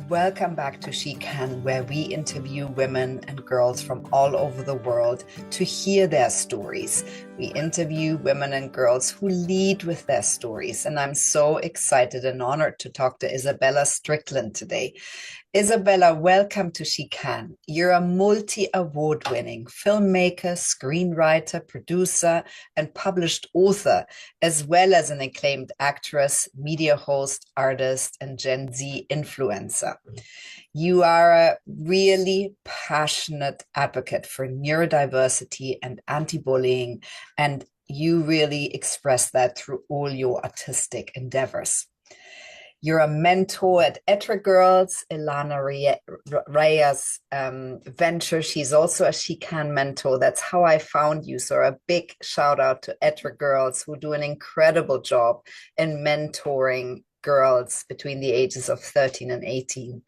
Welcome back to She Can, where we interview women and girls from all over the world to hear their stories. We interview women and girls who lead with their stories, and I'm so excited and honored to talk to Esabella Strickland today. Esabella, welcome to She Can. You're a multi-award-winning filmmaker, screenwriter, producer, and published author, as well as an acclaimed actress, media host, artist, and Gen Z influencer. You are a really passionate advocate for neurodiversity and anti-bullying, and you really express that through all your artistic endeavors. You're a mentor at Etra Girls, Ilana Raya's venture. She's also a She Can mentor. That's how I found you. So a big shout out to Etra Girls, who do an incredible job in mentoring girls between the ages of 13 and 18.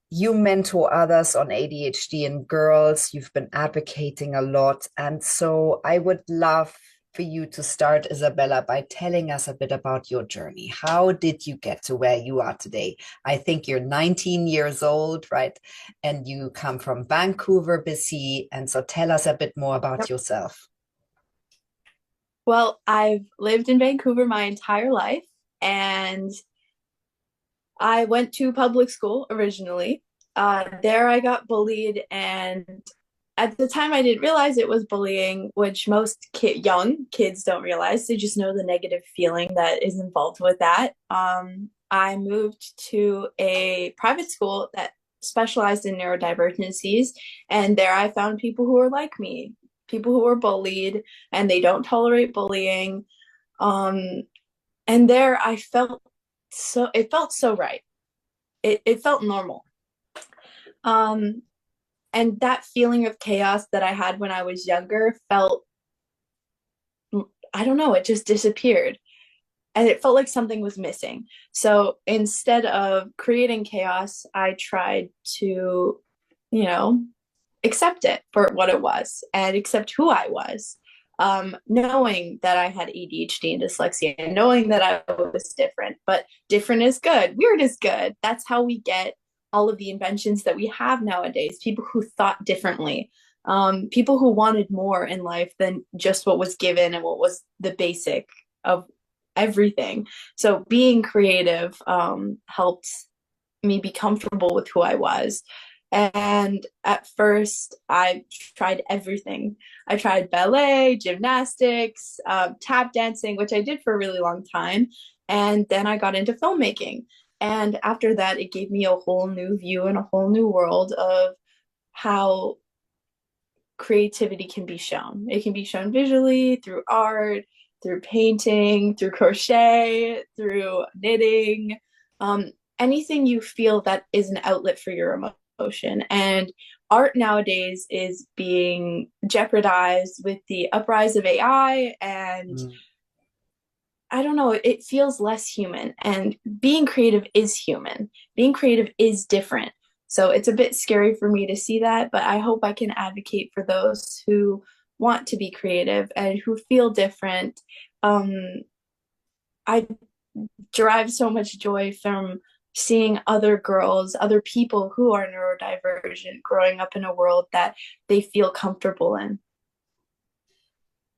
You mentor others on ADHD in girls. You've been advocating a lot. And so I would love for you to start, Esabella, by telling us a bit about your journey. How did you get to where you are today? I think you're 19 years old, right? And you come from Vancouver, BC. And so tell us a bit more about yourself. Well, I've lived in Vancouver my entire life, and I went to public school originally. There I got bullied, and at the time I didn't realize it was bullying, which most young kids don't realize. They just know the negative feeling that is involved with that. I moved to a private school that specialized in neurodivergencies, and there I found people who were like me, people who were bullied, and they don't tolerate bullying. And there I felt it felt so right. It felt normal. And that feeling of chaos that I had when I was younger felt, I don't know, it just disappeared. And it felt like something was missing. So instead of creating chaos, I tried to, accept it for what it was and accept who I was. Knowing that I had ADHD and dyslexia, and knowing that I was different, but different is good, weird is good. That's how we get all of the inventions that we have nowadays. People who thought differently, people who wanted more in life than just what was given and what was the basic of everything. So being creative helped me be comfortable with who I was. And at first, I tried everything. I tried ballet, gymnastics, tap dancing, which I did for a really long time. And then I got into filmmaking. And after that, it gave me a whole new view and a whole new world of how creativity can be shown. It can be shown visually through art, through painting, through crochet, through knitting, anything you feel that is an outlet for your emotion. And art nowadays is being jeopardized with the uprise of AI, and I don't know, it feels less human. And being creative is human. Being creative is different. So it's a bit scary for me to see that, but I hope I can advocate for those who want to be creative and who feel different. I derive so much joy from seeing other girls, other people who are neurodivergent growing up in a world that they feel comfortable in.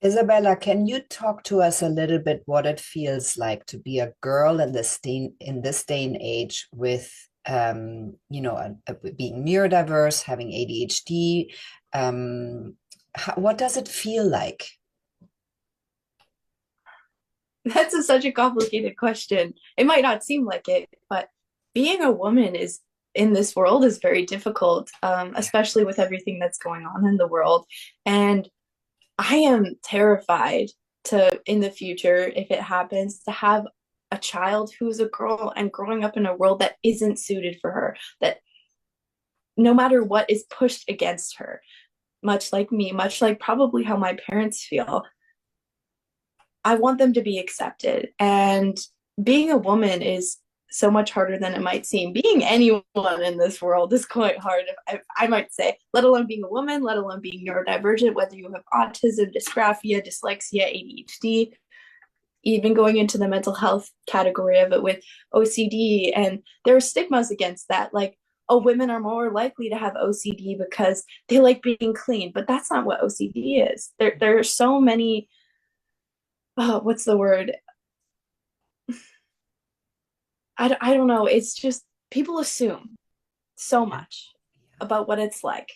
Esabella, can you talk to us a little bit what it feels like to be a girl in this day and age with, being neurodiverse, having ADHD? What does it feel like? That's such a complicated question. It might not seem like it, but being a woman is in this world is very difficult, especially with everything that's going on in the world. And I am terrified to, in the future, if it happens, to have a child who's a girl and growing up in a world that isn't suited for her, that no matter what is pushed against her, much like me, much like probably how my parents feel. I want them to be accepted. And being a woman is so much harder than it might seem. Being anyone in this world is quite hard, I might say, let alone being a woman, let alone being neurodivergent, whether you have autism, dysgraphia, dyslexia, ADHD. even going into the mental health category of it with OCD. And there are stigmas against that. Like, oh, women are more likely to have OCD because they like being clean. But that's not what OCD is. There are so many, what's the word? I don't know. It's just people assume so Yeah. much about what it's like.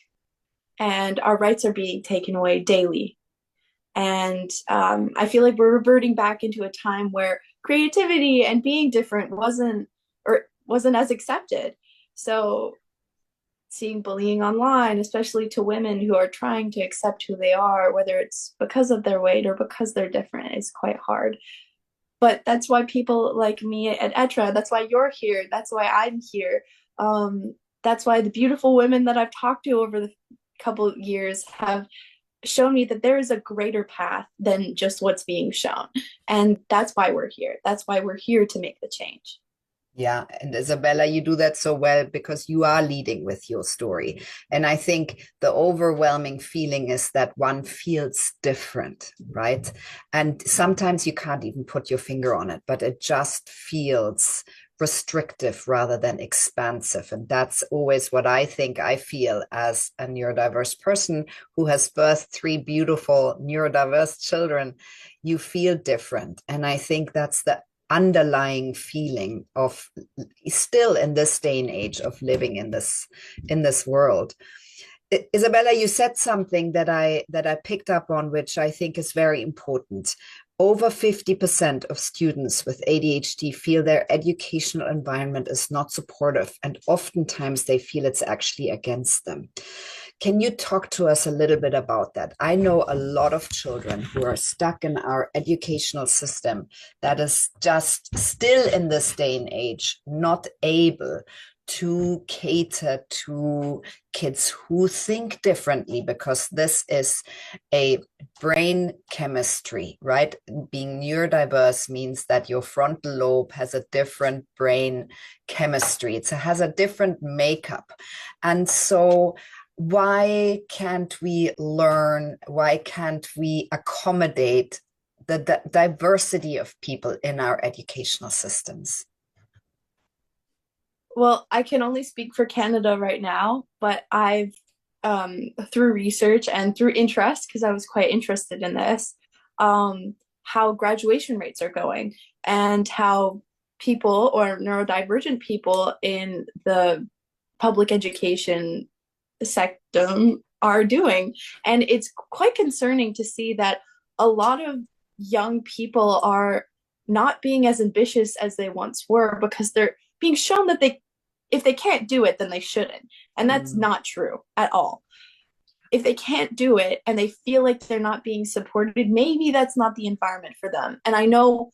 And our rights are being taken away daily. And I feel like we're reverting back into a time where creativity and being different wasn't as accepted. So seeing bullying online, especially to women who are trying to accept who they are, whether it's because of their weight or because they're different, is quite hard. But that's why people like me at ETRA, that's why you're here, that's why I'm here. That's why the beautiful women that I've talked to over the couple of years have shown me that there is a greater path than just what's being shown. And that's why we're here. That's why we're here to make the change. Yeah, and Esabella, you do that so well because you are leading with your story. And I think the overwhelming feeling is that one feels different, right? And sometimes you can't even put your finger on it, but it just feels restrictive rather than expansive. And that's always what I think I feel as a neurodiverse person who has birthed three beautiful neurodiverse children. You feel different. And I think that's the underlying feeling of still in this day and age of living in this world. Esabella, you said something that I picked up on, which I think is very important. Over 50% of students with ADHD feel their educational environment is not supportive, and oftentimes they feel it's actually against them. Can you talk to us a little bit about that? I know a lot of children who are stuck in our educational system that is just still in this day and age not able to cater to kids who think differently, because this is a brain chemistry, right? Being neurodiverse means that your frontal lobe has a different brain chemistry. It has a different makeup. And so why can't we learn? Why can't we accommodate the diversity of people in our educational systems? Well, I can only speak for Canada right now, but I've, through research and through interest, because I was quite interested in this, how graduation rates are going and how people or neurodivergent people in the public education sector are doing. And it's quite concerning to see that a lot of young people are not being as ambitious as they once were because they're being shown that they if they can't do it, then they shouldn't. And that's Mm. not true at all. If they can't do it and they feel like they're not being supported, maybe that's not the environment for them. And I know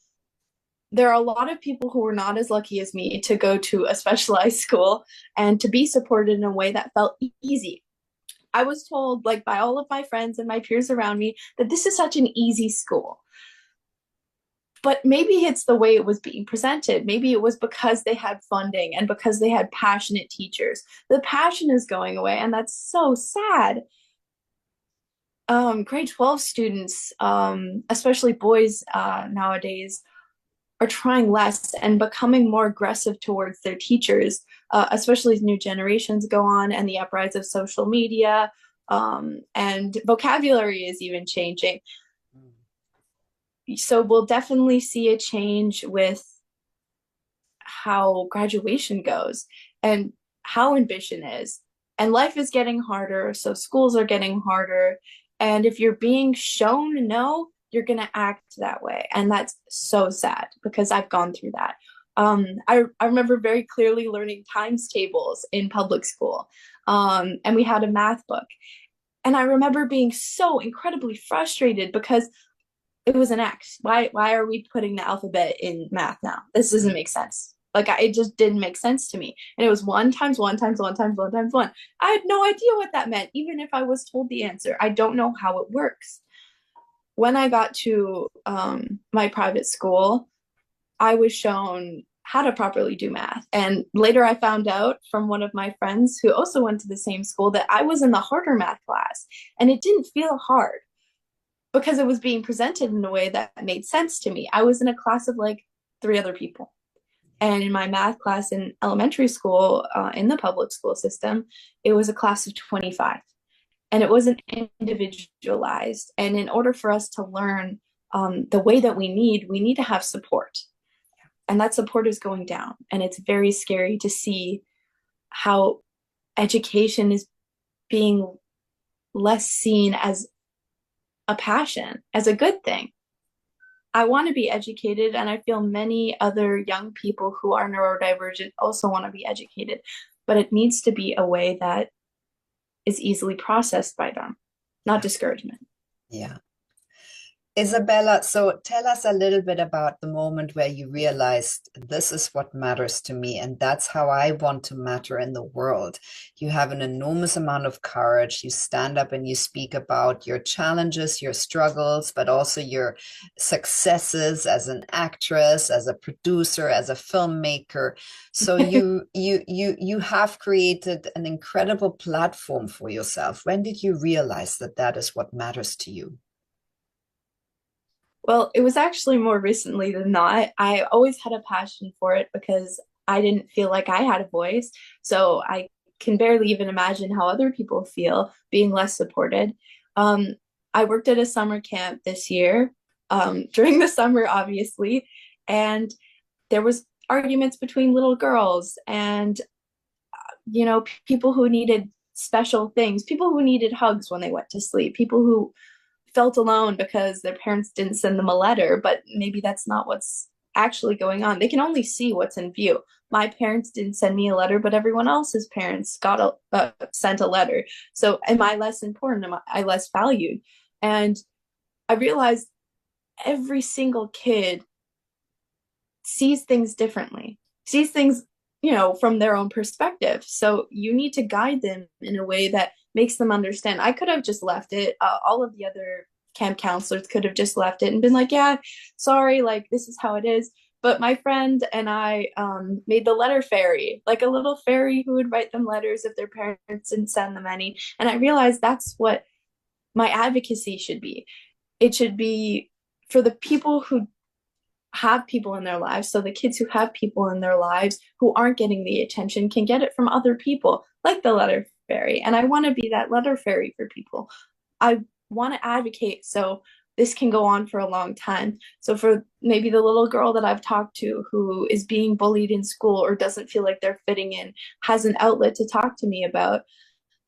there are a lot of people who were not as lucky as me to go to a specialized school and to be supported in a way that felt easy. I was told, like, by all of my friends and my peers around me, that this is such an easy school. But maybe it's the way it was being presented. Maybe it was because they had funding and because they had passionate teachers. The passion is going away, and that's so sad. Grade 12 students, especially boys nowadays, are trying less and becoming more aggressive towards their teachers, especially as new generations go on and the uprise of social media, and vocabulary is even changing. So we'll definitely see a change with how graduation goes and how ambition is. And life is getting harder, so schools are getting harder. And if you're being shown no, you're going to act that way. And that's so sad because I've gone through that. I remember very clearly learning times tables in public school. And we had a math book. And I remember being so incredibly frustrated because it was an X. Why are we putting the alphabet in math now? This doesn't make sense. Like it just didn't make sense to me. And it was one times one times one times one times one. I had no idea what that meant, even if I was told the answer. I don't know how it works. When I got to my private school, I was shown how to properly do math. And later I found out from one of my friends who also went to the same school that I was in the harder math class and it didn't feel hard. because it was being presented in a way that made sense to me. I was in a class of like 3 other people. And in my math class in elementary school, in the public school system, it was a class of 25. And it wasn't individualized. And in order for us to learn the way that we need to have support. And that support is going down. And it's very scary to see how education is being less seen as a passion, as a good thing. I want to be educated, and I feel many other young people who are neurodivergent also want to be educated, but it needs to be a way that is easily processed by them, not discouragement. Yeah. Isabella, so tell us a little bit about the moment where you realized this is what matters to me, and that's how I want to matter in the world. You have an enormous amount of courage. You stand up and you speak about your challenges, your struggles, but also your successes as an actress, as a producer, as a filmmaker. So you have created an incredible platform for yourself. When did you realize that that is what matters to you? Well, it was actually more recently than not. I always had a passion for it because I didn't feel like I had a voice. So I can barely even imagine how other people feel being less supported. Um, I worked at a summer camp this year, during the summer, obviously, and there was arguments between little girls and, people who needed special things, people who needed hugs when they went to sleep, people who felt alone because their parents didn't send them a letter, but maybe that's not what's actually going on. They can only see what's in view. My parents didn't send me a letter, but everyone else's parents sent a letter. So am I less important? Am I less valued? And I realized every single kid sees things differently, sees things, from their own perspective. So you need to guide them in a way that makes them understand. I could have just left it. All of the other camp counselors could have just left it and been like, yeah, sorry, like this is how it is. But my friend and I made the letter fairy, like a little fairy who would write them letters if their parents didn't send them any. And I realized that's what my advocacy should be. It should be for the people who have people in their lives. So the kids who have people in their lives who aren't getting the attention can get it from other people, like the letter fairy. And I want to be that letter fairy for people. I want to advocate so this can go on for a long time. So for maybe the little girl that I've talked to who is being bullied in school or doesn't feel like they're fitting in, has an outlet to talk to me about.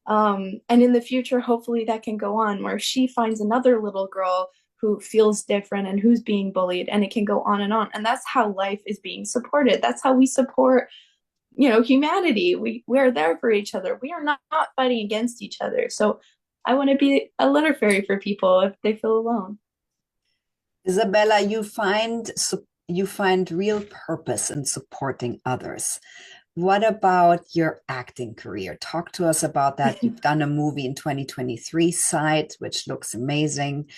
And in the future, hopefully that can go on where she finds another little girl who feels different and who's being bullied, and it can go on. And that's how life is being supported. That's how we support, humanity. We're there for each other. We are not fighting against each other. So I want to be a letter fairy for people if they feel alone. Isabella, you find real purpose in supporting others. What about your acting career? Talk to us about that. You've done a movie in 2023, Sight, which looks amazing.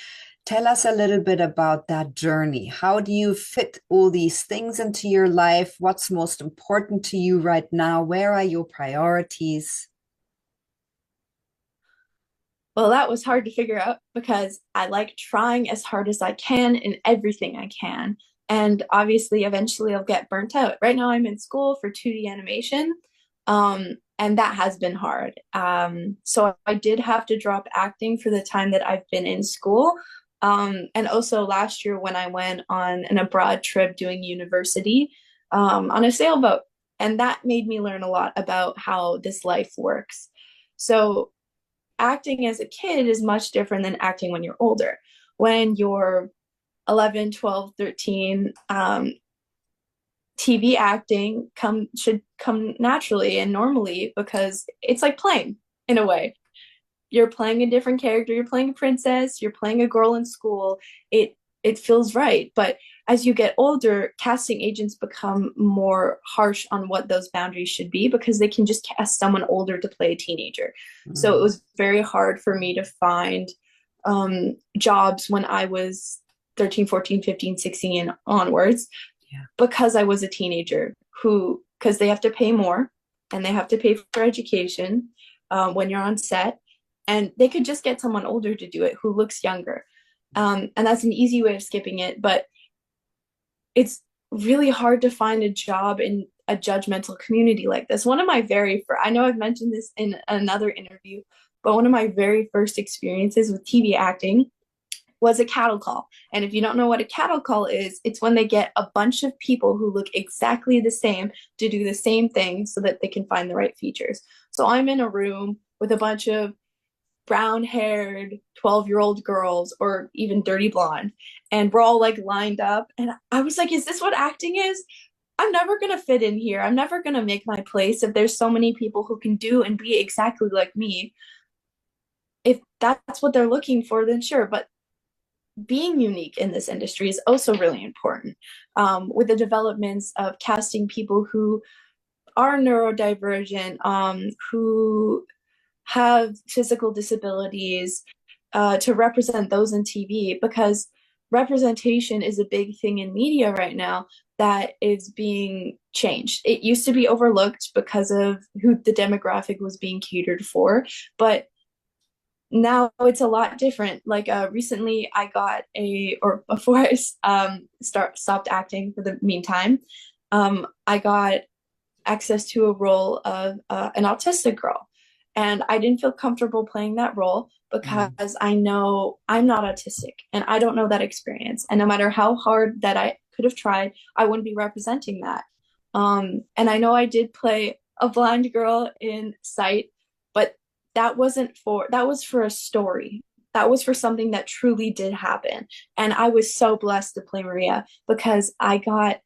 Tell us a little bit about that journey. How do you fit all these things into your life? What's most important to you right now? Where are your priorities? Well, that was hard to figure out because I like trying as hard as I can in everything I can. And obviously, eventually, I'll get burnt out. Right now, I'm in school for 2D animation, and that has been hard. So I did have to drop acting for the time that I've been in school. And also last year when I went on an abroad trip doing university on a sailboat, and that made me learn a lot about how this life works. So acting as a kid is much different than acting when you're older. When you're 11, 12, 13, TV acting should come naturally and normally because it's like playing in a way. You're playing a different character, you're playing a princess, you're playing a girl in school. It feels right. But as you get older, casting agents become more harsh on what those boundaries should be because they can just cast someone older to play a teenager. So it was very hard for me to find jobs when I was 13, 14, 15, 16 and onwards because I was a teenager because they have to pay more and they have to pay for education when you're on set. And they could just get someone older to do it who looks younger. And that's an easy way of skipping it, but it's really hard to find a job in a judgmental community like this. One of my very first, I know I've mentioned this in another interview, but one of my very first experiences with TV acting was a cattle call. And if you don't know what a cattle call is, it's when they get a bunch of people who look exactly the same to do the same thing so that they can find the right features. So I'm in a room with a bunch of brown-haired 12-year-old girls, or even dirty blonde, and we're all like lined up, and I was like, is this what acting is? I'm never going to fit in here. I'm never going to make my place if there's so many people who can do and be exactly like me. If that's what they're looking for, then sure. But being unique in this industry is also really important. With the developments of casting people who are neurodivergent, who have physical disabilities, to represent those in TV, because representation is a big thing in media right now that is being changed. It used to be overlooked because of who the demographic was being catered for, but now it's a lot different. Like recently I got or before I stopped acting for the meantime, I got access to a role of an autistic girl. And I didn't feel comfortable playing that role because I know I'm not autistic and I don't know that experience. And no matter how hard that I could have tried, I wouldn't be representing that. And I know I did play a blind girl in Sight, but that was for a story. That was for something that truly did happen. And I was so blessed to play Maria because I got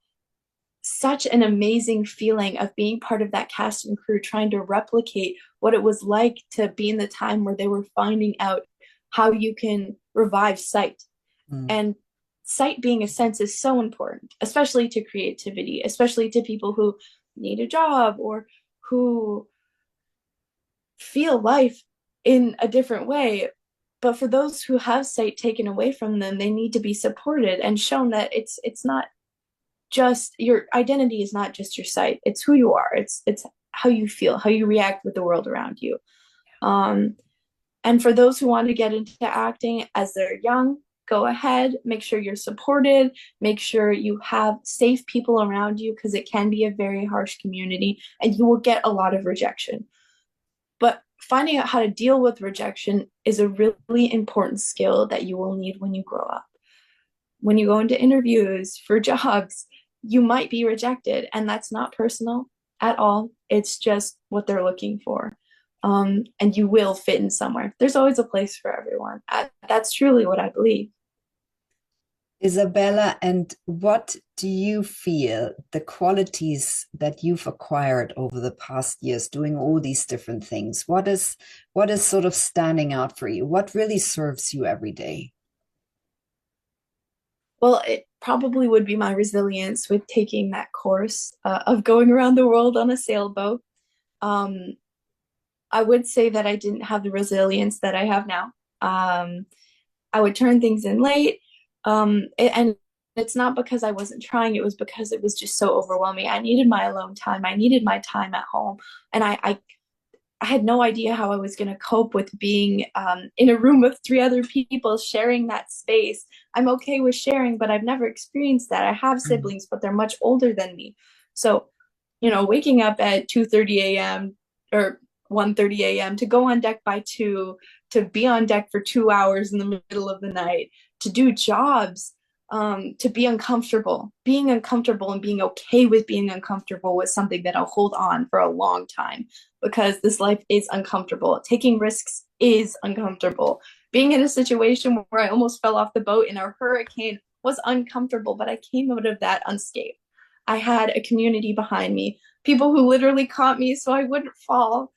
such an amazing feeling of being part of that cast and crew, trying to replicate what it was like to be in the time where they were finding out how you can revive sight. And sight being a sense is so important, especially to creativity, especially to people who need a job or who feel life in a different way. But for those who have sight taken away from them, they need to be supported and shown that it's not just your identity, is not just your sight. It's who you are. It's how you feel, how you react with the world around you. And for those who want to get into acting as they're young, go ahead, make sure you're supported, make sure you have safe people around you, because it can be a very harsh community and you will get a lot of rejection. But finding out how to deal with rejection is a really important skill that you will need when you grow up. When you go into interviews for jobs, you might be rejected, and that's not personal at all. It's just what they're looking for. And you will fit in somewhere. There's always a place for everyone. That's truly what I believe. Esabella, and what do you feel the qualities that you've acquired over the past years doing all these different things? What is sort of standing out for you? What really serves you every day? Well, it probably would be my resilience with taking that course of going around the world on a sailboat. I would say that I didn't have the resilience that I have now. I would turn things in late. And it's not because I wasn't trying, it was because it was just so overwhelming. I needed my alone time. I needed my time at home. And I had no idea how I was going to cope with being in a room with 3 other people, sharing that space. I'm okay with sharing, but I've never experienced that. I have siblings, but they're much older than me. So, waking up at 2:30 a.m. or 1:30 a.m. to go on deck by 2, to be on deck for 2 hours in the middle of the night, to do jobs, to be uncomfortable. Being uncomfortable and being okay with being uncomfortable was something that I'll hold on for a long time, because this life is uncomfortable. Taking risks is uncomfortable. Being in a situation where I almost fell off the boat in a hurricane was uncomfortable, but I came out of that unscathed. I had a community behind me, people who literally caught me so I wouldn't fall,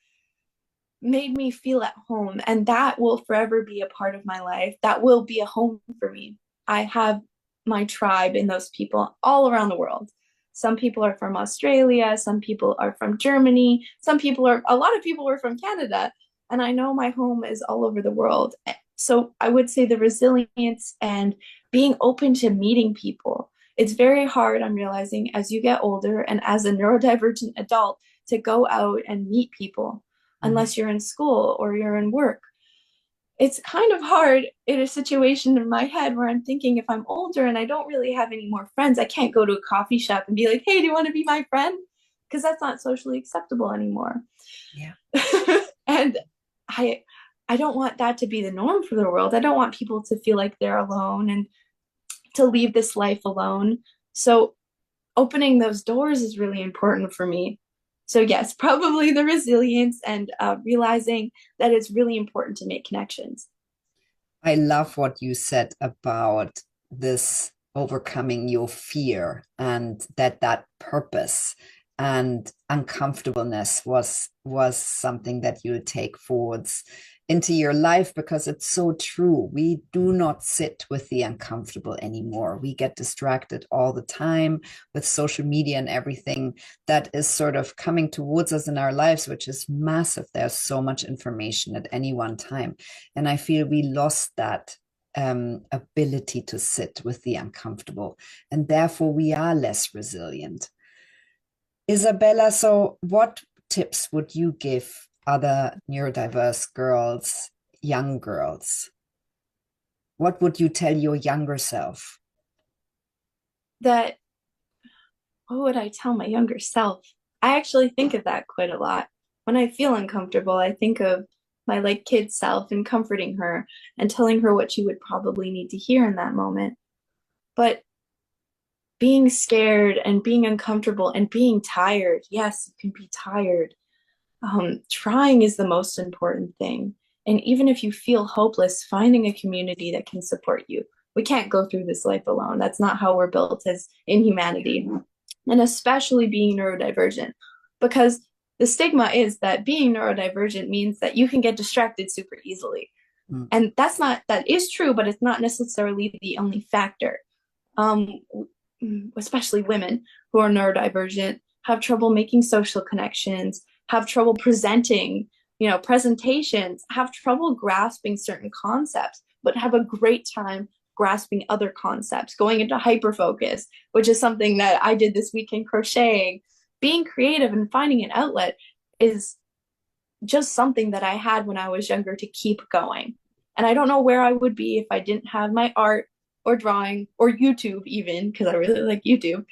made me feel at home, and that will forever be a part of my life. That will be a home for me. I have my tribe in those people all around the world. Some people are from Australia, some people are from Germany, a lot of people are from Canada, and I know my home is all over the world. So I would say the resilience and being open to meeting people. It's very hard, I'm realizing, as you get older and as a neurodivergent adult, to go out and meet people unless you're in school or you're in work. it's kind of hard in a situation in my head where I'm thinking if I'm older and I don't really have any more friends, I can't go to a coffee shop and be like, hey, do you want to be my friend? Because that's not socially acceptable anymore. Yeah. And I I don't want that to be the norm for the world. I don't want people to feel like they're alone and to leave this life alone. So opening those doors is really important for me. So yes, probably the resilience and realizing that it's really important to make connections. I love what you said about this overcoming your fear and that purpose and uncomfortableness was something that you take forwards into your life because it's so true. We do not sit with the uncomfortable anymore. We get distracted all the time with social media and everything that is sort of coming towards us in our lives, which is massive. There's so much information at any one time. And I feel we lost that ability to sit with the uncomfortable. And therefore, we are less resilient. Isabella, so what tips would you give other neurodiverse girls, young girls? What would you tell your younger self? That what would I tell my younger self? I actually think of that quite a lot. When I feel uncomfortable, I think of my like kid self and comforting her and telling her what she would probably need to hear in that moment. But being scared and being uncomfortable and being tired, yes, you can be tired. Trying is the most important thing. And even if you feel hopeless, finding a community that can support you. We can't go through this life alone. That's not how we're built as in humanity. And especially being neurodivergent, because the stigma is that being neurodivergent means that you can get distracted super easily. Mm. And that is true, but it's not necessarily the only factor. Um, Especially women who are neurodivergent have trouble making social connections, have trouble presenting, presentations, have trouble grasping certain concepts, but have a great time grasping other concepts, going into hyperfocus, which is something that I did this weekend crocheting. Being creative and finding an outlet is just something that I had when I was younger to keep going. And I don't know where I would be if I didn't have my art or drawing or YouTube, even because I really like YouTube.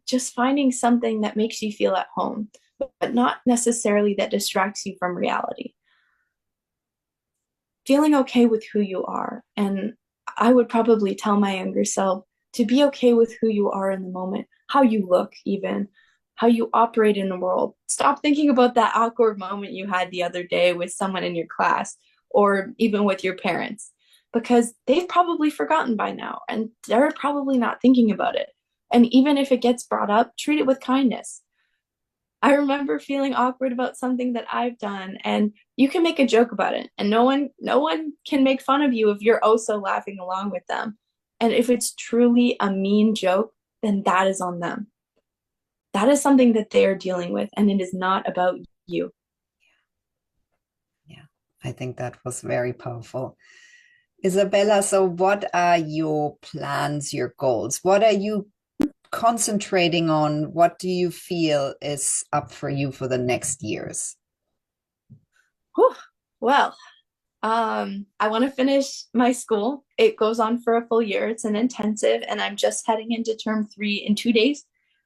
Just finding something that makes you feel at home, but not necessarily that distracts you from reality. Feeling okay with who you are. And I would probably tell my younger self to be okay with who you are in the moment, how you look, even how you operate in the world. Stop thinking about that awkward moment you had the other day with someone in your class or even with your parents, because they've probably forgotten by now and they're probably not thinking about it. And even if it gets brought up, treat it with kindness. I remember feeling awkward about something that I've done, and you can make a joke about it, and no one can make fun of you if you're also laughing along with them. And if it's truly a mean joke, then that is on them. That is something that they are dealing with, and it is not about you. Yeah, I think that was very powerful. Isabella, so what are your plans, your goals? What are you concentrating on? What do you feel is up for you for the next years? Whew. Well, I want to finish my school. It goes on for a full year. It's an intensive, and I'm just heading into term 3 in 2 days.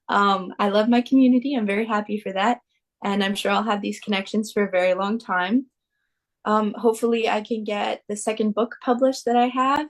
I love my community. I'm very happy for that. And I'm sure I'll have these connections for a very long time. Hopefully, I can get the second book published that I have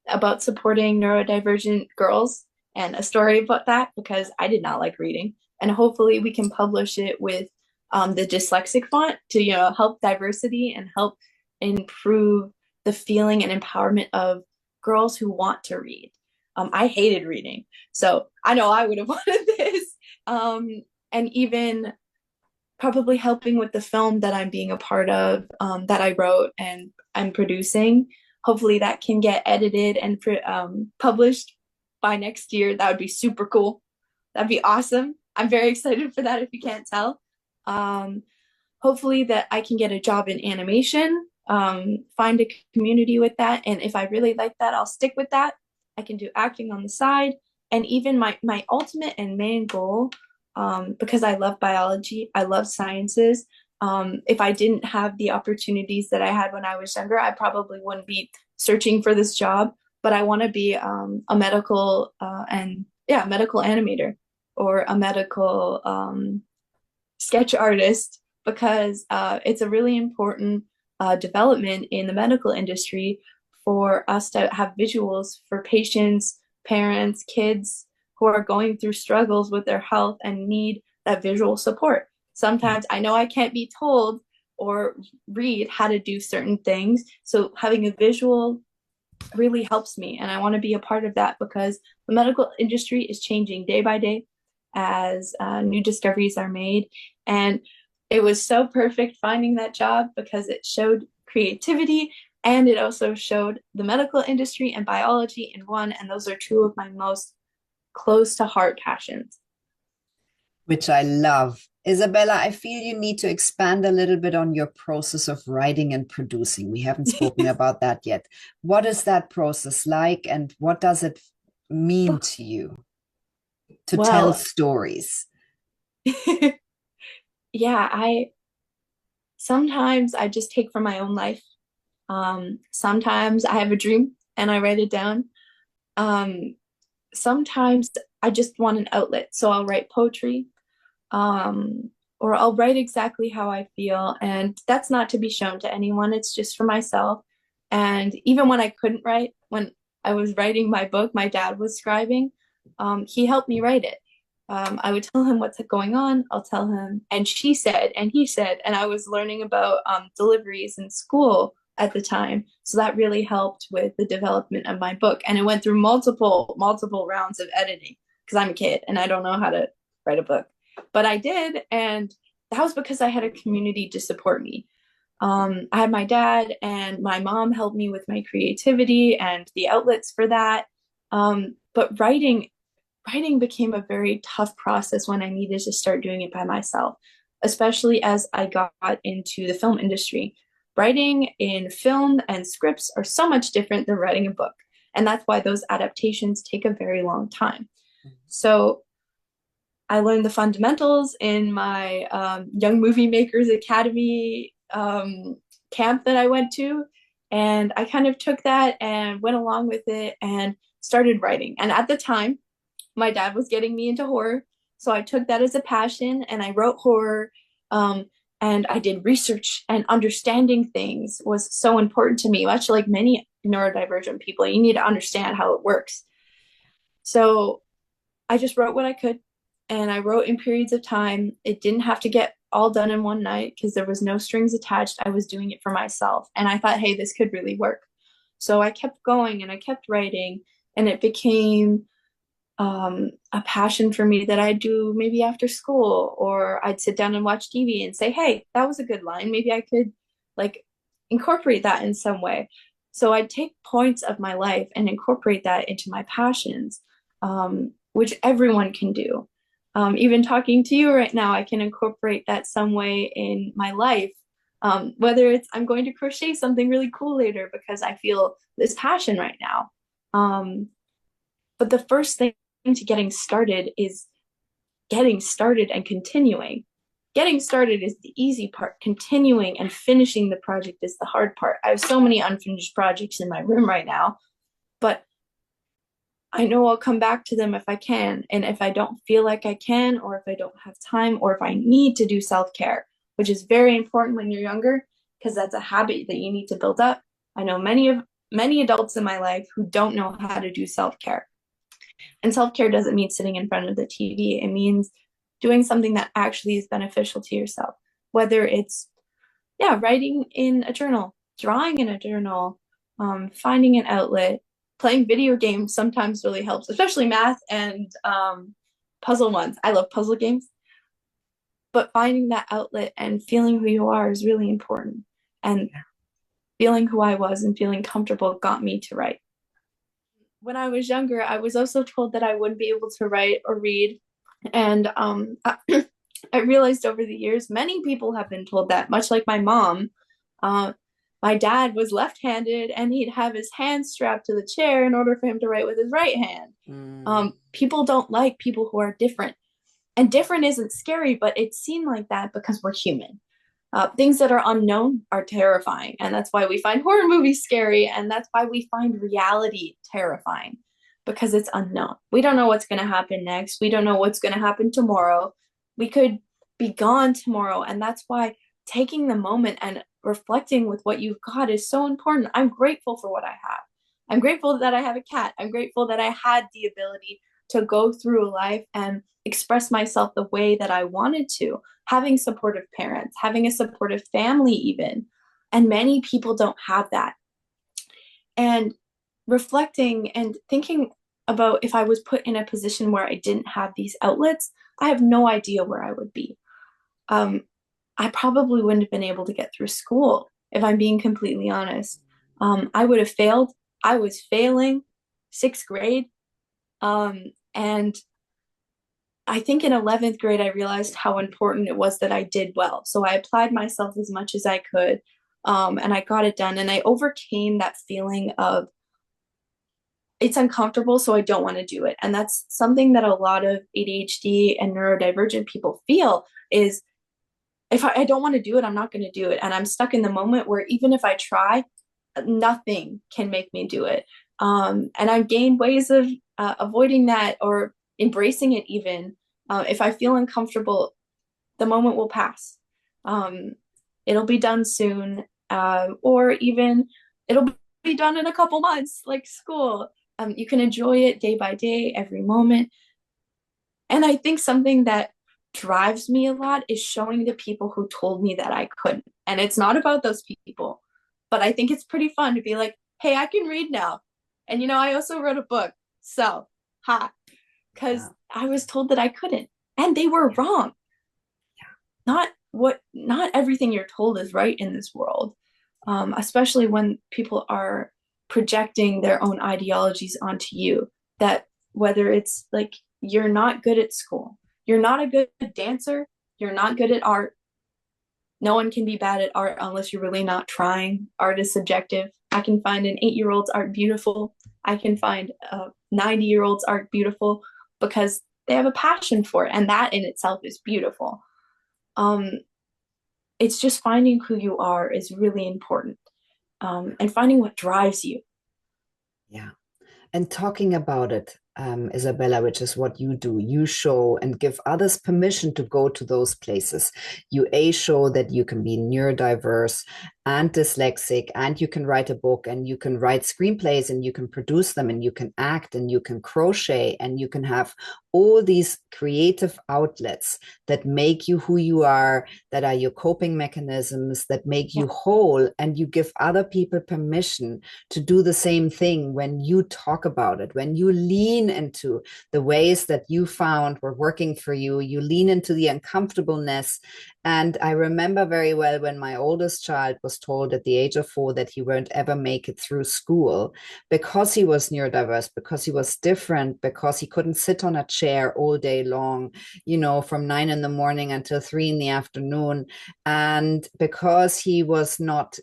about supporting neurodivergent girls and a story about that because I did not like reading. And hopefully, we can publish it with the dyslexic font to help diversity and help improve the feeling and empowerment of girls who want to read. I hated reading, so I know I would have wanted this. And even probably helping with the film that I'm being a part of, that I wrote and I'm producing. Hopefully, that can get edited and published by next year. That would be super cool. That'd be awesome. I'm very excited for that if you can't tell. Um, Hopefully, that I can get a job in animation, find a community with that. And if I really like that, I'll stick with that. I can do acting on the side. And even my ultimate and main goal, because I love biology, I love sciences, If I didn't have the opportunities that I had when I was younger, I probably wouldn't be searching for this job. But I want to be a medical medical animator or a medical sketch artist because it's a really important development in the medical industry for us to have visuals for patients, parents, kids who are going through struggles with their health and need that visual support. Sometimes I know I can't be told or read how to do certain things. So having a visual really helps me. And I want to be a part of that because the medical industry is changing day by day as new discoveries are made. And it was so perfect finding that job because it showed creativity and it also showed the medical industry and biology in one. And those are two of my most close to heart passions. Which I love. Isabella, I feel you need to expand a little bit on your process of writing and producing. We haven't spoken about that yet. What is that process like, and what does it mean to you to tell Well, stories? yeah, I sometimes I just take from my own life. Sometimes I have a dream and I write it down. Um, Sometimes I just want an outlet, so I'll write poetry, or I'll write exactly how I feel, and that's not to be shown to anyone. It's just for myself. And even when I couldn't write, when I was writing my book, my dad was scribing. He helped me write it. I would tell him what's going on. I'll tell him, and she said, and he said, and I was learning about deliveries in school at the time. So that really helped with the development of my book. And it went through multiple rounds of editing because I'm a kid and I don't know how to write a book. But I did. And that was because I had a community to support me. I had my dad and my mom helped me with my creativity and the outlets for that. But writing became a very tough process when I needed to start doing it by myself, especially as I got into the film industry. Writing in film and scripts are so much different than writing a book. And that's why those adaptations take a very long time. So I learned the fundamentals in my Young Movie Makers Academy camp that I went to. And I kind of took that and went along with it and started writing. And at the time, my dad was getting me into horror. So I took that as a passion and I wrote horror. And I did research, and understanding things was so important to me, much like many neurodivergent people. You need to understand how it works. So I just wrote what I could, and I wrote in periods of time. It didn't have to get all done in one night because there was no strings attached. I was doing it for myself. And I thought, hey, this could really work. So I kept going and I kept writing, and it became a passion for me that I'd do maybe after school, or I'd sit down and watch TV and say, hey, that was a good line. Maybe I could like incorporate that in some way. So I'd take points of my life and incorporate that into my passions, which everyone can do. Even talking to you right now, I can incorporate that some way in my life. Whether it's I'm going to crochet something really cool later because I feel this passion right now. But the first thing to getting started is getting started and continuing. Getting started is the easy part. Continuing and finishing the project is the hard part. I have so many unfinished projects in my room right now, but I know I'll come back to them if I can. And if I don't feel like I can, or if I don't have time, or if I need to do self-care, which is very important when you're younger, because that's a habit that you need to build up. I know many adults in my life who don't know how to do self-care. And self-care doesn't mean sitting in front of the TV. It means doing something that actually is beneficial to yourself, whether it's, writing in a journal, drawing in a journal, finding an outlet, playing video games sometimes really helps, especially math and puzzle ones. I love puzzle games, but finding that outlet and feeling who you are is really important. And feeling who I was and feeling comfortable got me to write. When I was younger, I was also told that I wouldn't be able to write or read. And I realized over the years, many people have been told that, much like my mom. My dad was left-handed and he'd have his hands strapped to the chair in order for him to write with his right hand. People don't like people who are different. And different isn't scary, but it seemed like that because we're human. Things that are unknown are terrifying. And that's why we find horror movies scary. And that's why we find reality terrifying, because it's unknown. We don't know what's going to happen next. We don't know what's going to happen tomorrow. We could be gone tomorrow. And that's why taking the moment and reflecting with what you've got is so important. I'm grateful for what I have. I'm grateful that I have a cat. I'm grateful that I had the ability to go through life and express myself the way that I wanted to, having supportive parents, having a supportive family even. And many people don't have that. And reflecting and thinking about if I was put in a position where I didn't have these outlets, I have no idea where I would be. I probably wouldn't have been able to get through school, if I'm being completely honest. I would have failed. I was failing 6th grade. And I think in 11th grade, I realized how important it was that I did well. So I applied myself as much as I could, and I got it done. And I overcame that feeling of it's uncomfortable, so I don't want to do it. And that's something that a lot of ADHD and neurodivergent people feel is, if I don't want to do it, I'm not going to do it. And I'm stuck in the moment where even if I try, nothing can make me do it. And I've gained ways of avoiding that or embracing it even. If I feel uncomfortable, the moment will pass. It'll be done soon, or even it'll be done in a couple months, like school. You can enjoy it day by day, every moment. And I think something that drives me a lot is showing the people who told me that I couldn't. And it's not about those people, but I think it's pretty fun to be like, hey, I can read now. And, I also wrote a book. So, because I was told that I couldn't, and they were wrong. Not everything you're told is right in this world, especially when people are projecting their own ideologies onto you, that whether it's like, you're not good at school, you're not a good dancer, you're not good at art. No one can be bad at art unless you're really not trying. Art is subjective. I can find an 8-year-old's art beautiful. I can find a 90-year-old's art beautiful because they have a passion for it. And that in itself is beautiful. It's just finding who you are is really important, and finding what drives you. Yeah. And talking about it, Esabella, which is what you do, you show and give others permission to go to those places. You show that you can be neurodiverse and dyslexic, and you can write a book, and you can write screenplays, and you can produce them, and you can act, and you can crochet, and you can have all these creative outlets that make you who you are, that are your coping mechanisms, that make you whole, and you give other people permission to do the same thing when you talk about it, when you lean into the ways that you found were working for you, you lean into the uncomfortableness. And I remember very well when my oldest child was told at the age of 4 that he won't ever make it through school because he was neurodiverse, because he was different, because he couldn't sit on a chair all day long, from 9 in the morning until 3 in the afternoon. And because he was not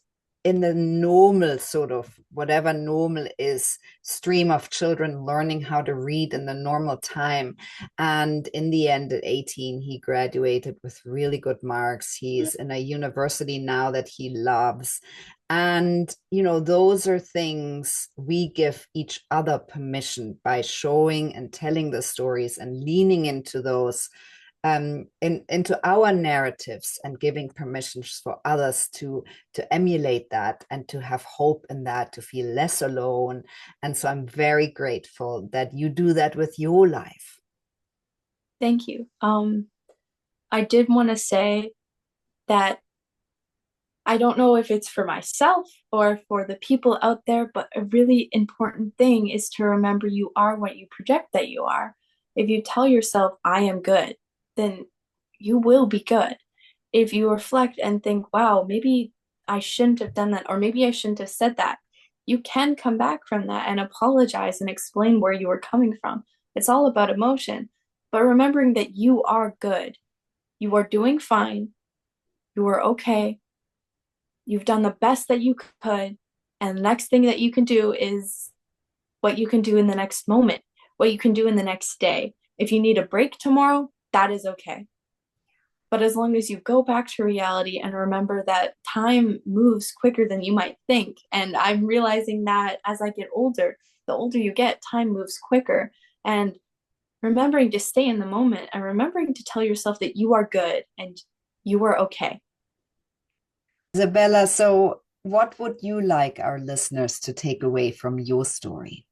in the normal sort of, whatever normal is, stream of children learning how to read in the normal time. And in the end, at 18, he graduated with really good marks. He's in a university now that he loves. And, those are things we give each other permission by showing and telling the stories and leaning into those, into our narratives, and giving permissions for others to emulate that and to have hope in that, to feel less alone. And so I'm very grateful that you do that with your life. Thank you. I did want to say that I don't know if it's for myself or for the people out there, but a really important thing is to remember you are what you project that you are. If you tell yourself, I am good, then you will be good. If you reflect and think, wow, maybe I shouldn't have done that, or maybe I shouldn't have said that, you can come back from that and apologize and explain where you were coming from. It's all about emotion, but remembering that you are good. You are doing fine. You are okay. You've done the best that you could. And the next thing that you can do is what you can do in the next moment, what you can do in the next day. If you need a break tomorrow, that is okay. But as long as you go back to reality and remember that time moves quicker than you might think. And I'm realizing that as I get older, the older you get, time moves quicker. And remembering to stay in the moment and remembering to tell yourself that you are good and you are okay. Isabella, so what would you like our listeners to take away from your story?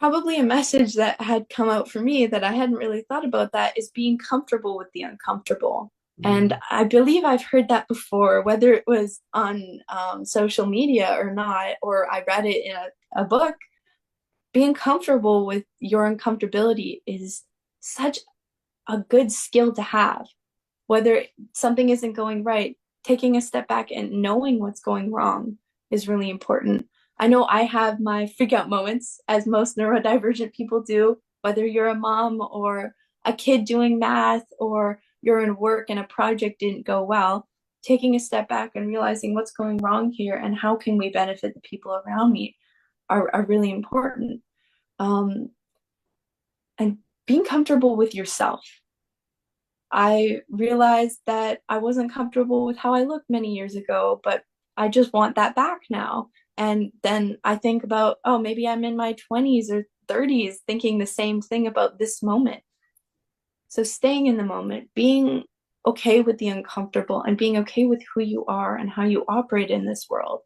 Probably a message that had come out for me that I hadn't really thought about that is being comfortable with the uncomfortable. And Mm. I believe I've heard that before, whether it was on social media or not, or I read it in a book. Being comfortable with your uncomfortability is such a good skill to have. Whether something isn't going right, taking a step back and knowing what's going wrong is really important. I know I have my freak out moments, as most neurodivergent people do, whether you're a mom or a kid doing math or you're in work and a project didn't go well. Taking a step back and realizing what's going wrong here and how can we benefit the people around me are really important. Um, and being comfortable with yourself. I realized that I wasn't comfortable with how I looked many years ago, but I just want that back now. And then I think about, oh, maybe I'm in my 20s or 30s thinking the same thing about this moment. So staying in the moment, being okay with the uncomfortable and being okay with who you are and how you operate in this world.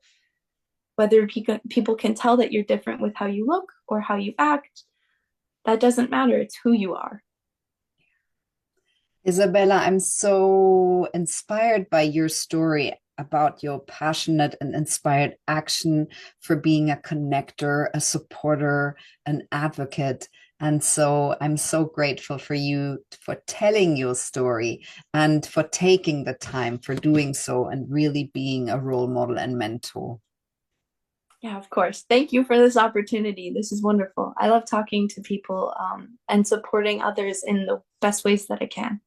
Whether people can tell that you're different with how you look or how you act, that doesn't matter. It's who you are. Isabella, I'm so inspired by your story about your passionate and inspired action for being a connector, a supporter, an advocate. And so I'm so grateful for you for telling your story and for taking the time for doing so and really being a role model and mentor. Yeah, of course. Thank you for this opportunity. This is wonderful. I love talking to people and supporting others in the best ways that I can.